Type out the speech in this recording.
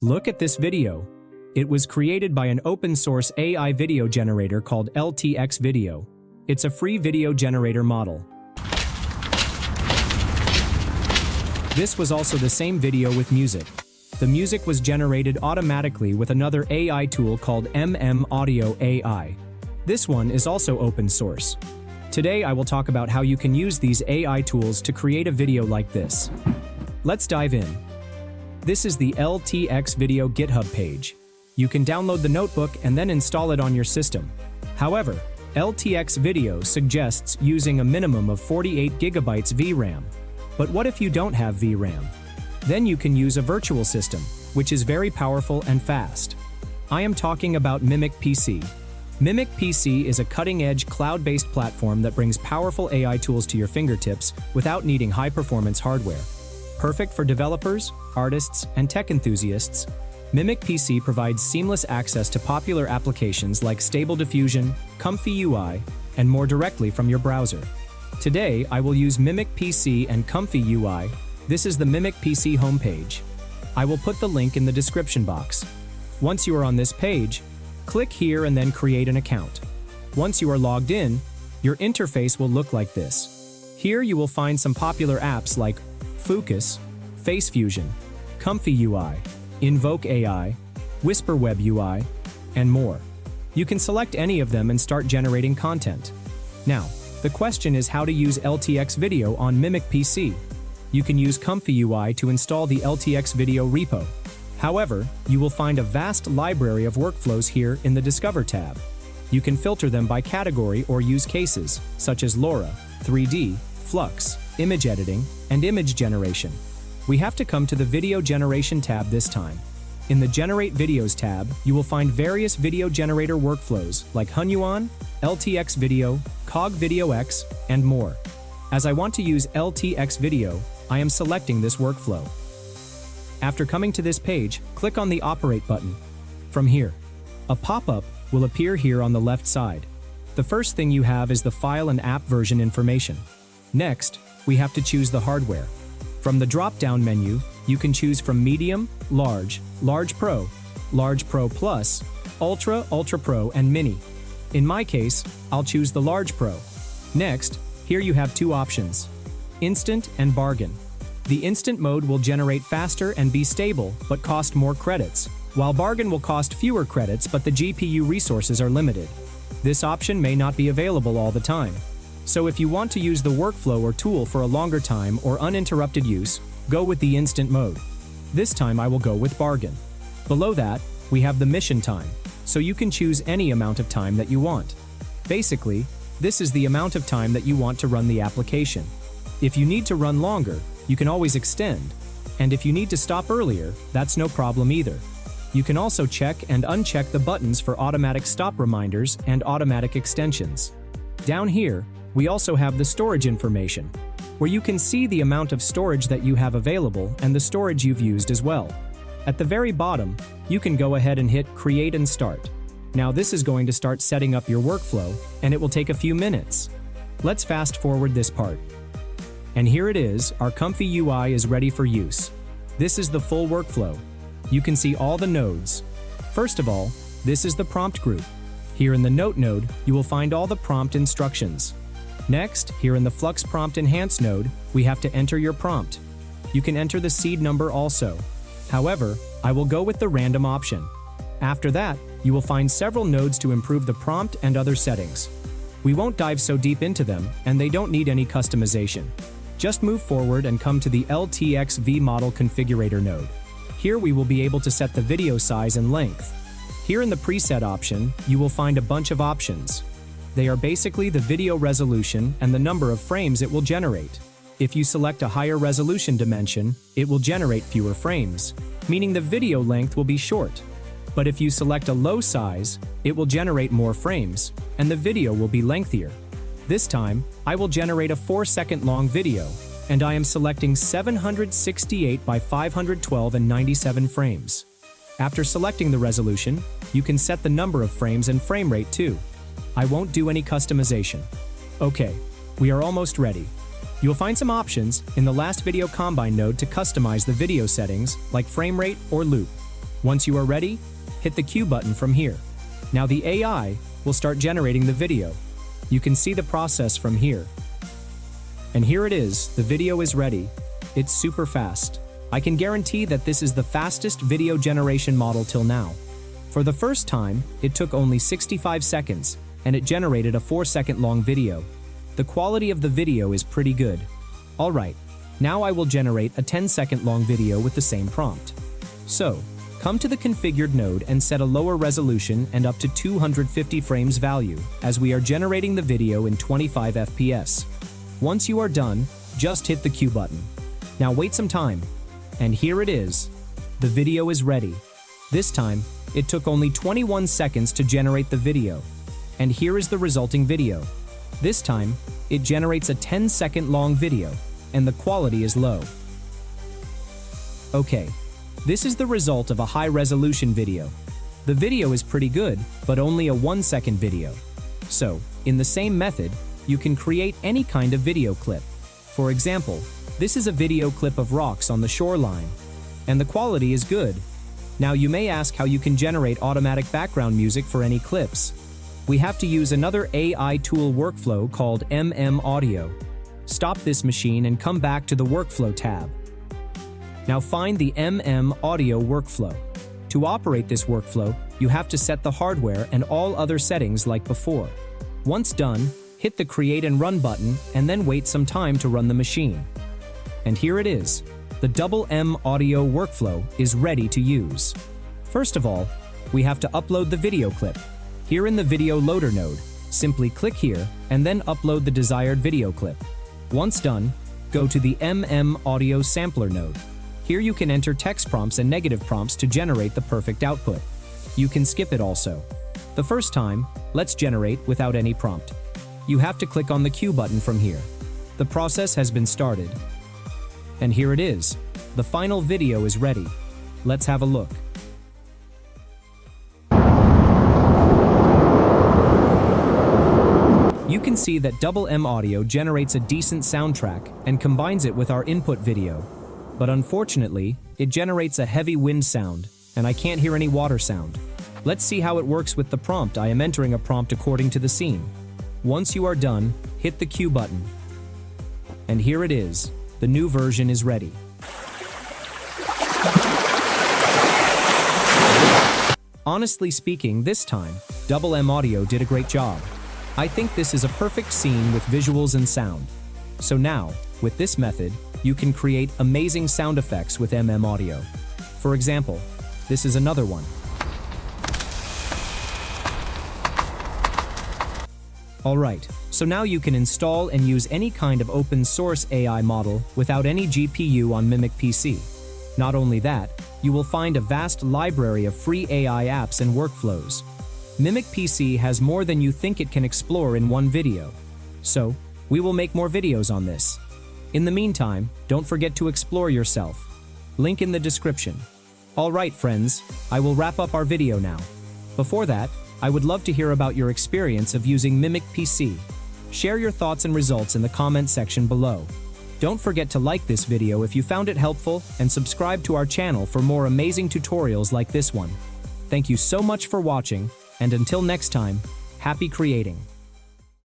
Look at this video. It was created by an open-source AI video generator called LTX Video. It's a free video generator model. This was also the same video with music. The music was generated automatically with another AI tool called Audio AI. This one is also open source. Today I will talk about how you can use these AI tools to create a video like this. Let's dive in. This is the LTX Video GitHub page. You can download the notebook and then install it on your system. However, LTX Video suggests using a minimum of 48 GB VRAM. But what if you don't have VRAM? Then you can use a virtual system, which is very powerful and fast. I am talking about Mimic PC. Mimic PC is a cutting-edge cloud-based platform that brings powerful AI tools to your fingertips without needing high-performance hardware. Perfect for developers, artists, and tech enthusiasts, Mimic PC provides seamless access to popular applications like Stable Diffusion, ComfyUI, and more directly from your browser. Today, I will use Mimic PC and ComfyUI. This is the Mimic PC homepage. I will put the link in the description box. Once you are on this page, click here and then create an account. Once you are logged in, your interface will look like this. Here you will find some popular apps like Focus, Face Fusion, ComfyUI, Invoke AI, Whisper Web UI, and more. You can select any of them and start generating content. Now, the question is how to use LTX Video on Mimic PC. You can use ComfyUI to install the LTX Video repo. However, you will find a vast library of workflows here in the Discover tab. You can filter them by category or use cases, such as LoRa, 3D, Flux, image editing, and image generation. We have to come to the Video Generation tab this time. In the Generate Videos tab, you will find various video generator workflows like Hunyuan, LTX Video, Cog Video X, and more. As I want to use LTX Video, I am selecting this workflow. After coming to this page, click on the Operate button. From here, a pop-up will appear here on the left side. The first thing you have is the file and app version information. Next, we have to choose the hardware. From the drop-down menu, you can choose from Medium, Large, Large Pro Plus, Ultra, Ultra Pro, and Mini. In my case, I'll choose the Large Pro. Next, here you have two options: Instant and Bargain. The Instant mode will generate faster and be stable, but cost more credits, while Bargain will cost fewer credits but the GPU resources are limited. This option may not be available all the time. So if you want to use the workflow or tool for a longer time or uninterrupted use, go with the Instant mode. This time I will go with Bargain. Below that, we have the mission time, so you can choose any amount of time that you want. Basically, this is the amount of time that you want to run the application. If you need to run longer, you can always extend. And if you need to stop earlier, that's no problem either. You can also check and uncheck the buttons for automatic stop reminders and automatic extensions. Down here, we also have the storage information, where you can see the amount of storage that you have available and the storage you've used as well. At the very bottom, you can go ahead and hit Create and Start. Now this is going to start setting up your workflow, and it will take a few minutes. Let's fast forward this part. And here it is, our ComfyUI is ready for use. This is the full workflow. You can see all the nodes. First of all, this is the prompt group. Here in the Note node, you will find all the prompt instructions. Next, here in the Flux Prompt Enhance node, we have to enter your prompt. You can enter the seed number also. However, I will go with the random option. After that, you will find several nodes to improve the prompt and other settings. We won't dive so deep into them, and they don't need any customization. Just move forward and come to the LTX V Model Configurator node. Here we will be able to set the video size and length. Here in the preset option, you will find a bunch of options. They are basically the video resolution and the number of frames it will generate. If you select a higher resolution dimension, it will generate fewer frames, meaning the video length will be short. But if you select a low size, it will generate more frames, and the video will be lengthier. This time, I will generate a 4-second long video, and I am selecting 768 by 512 and 97 frames. After selecting the resolution, you can set the number of frames and frame rate too. I won't do any customization. Okay, we are almost ready. You'll find some options in the last Video Combine node to customize the video settings like frame rate or loop. Once you are ready, hit the Q button from here. Now the AI will start generating the video. You can see the process from here. And here it is, the video is ready. It's super fast. I can guarantee that this is the fastest video generation model till now. For the first time, it took only 65 seconds, and it generated a 4-second long video. The quality of the video is pretty good. Alright, now I will generate a 10-second long video with the same prompt. So, come to the configured node and set a lower resolution and up to 250 frames value, as we are generating the video in 25 FPS. Once you are done, just hit the Q button. Now wait some time. And here it is. The video is ready. This time, it took only 21 seconds to generate the video. And here is the resulting video. This time, it generates a 10-second long video, and the quality is low. Okay, this is the result of a high-resolution video. The video is pretty good, but only a 1-second video. So, in the same method, you can create any kind of video clip. For example, this is a video clip of rocks on the shoreline, and the quality is good. Now you may ask how you can generate automatic background music for any clips. We have to use another AI tool workflow called Audio. Stop this machine and come back to the Workflow tab. Now find the Audio workflow. To operate this workflow, you have to set the hardware and all other settings like before. Once done, hit the Create and Run button and then wait some time to run the machine. And here it is. The Audio workflow is ready to use. First of all, we have to upload the video clip. Here in the Video Loader node, simply click here and then upload the desired video clip. Once done, go to the Audio Sampler node. Here you can enter text prompts and negative prompts to generate the perfect output. You can skip it also. The first time, let's generate without any prompt. You have to click on the Q button from here. The process has been started. And here it is. The final video is ready. Let's have a look. You can see that Audio generates a decent soundtrack and combines it with our input video. But unfortunately, it generates a heavy wind sound, and I can't hear any water sound. Let's see how it works with the prompt. I am entering a prompt according to the scene. Once you are done, hit the Q button. And here it is. The new version is ready. Honestly speaking, this time, Audio did a great job. I think this is a perfect scene with visuals and sound. So now, with this method, you can create amazing sound effects with Audio. For example, this is another one. Alright, so now you can install and use any kind of open source AI model without any GPU on Mimic PC. Not only that, you will find a vast library of free AI apps and workflows. Mimic PC has more than you think it can explore in one video. So, we will make more videos on this. In the meantime, don't forget to explore yourself. Link in the description. Alright friends, I will wrap up our video now. Before that, I would love to hear about your experience of using Mimic PC. Share your thoughts and results in the comment section below. Don't forget to like this video if you found it helpful and subscribe to our channel for more amazing tutorials like this one. Thank you so much for watching, and until next time, happy creating!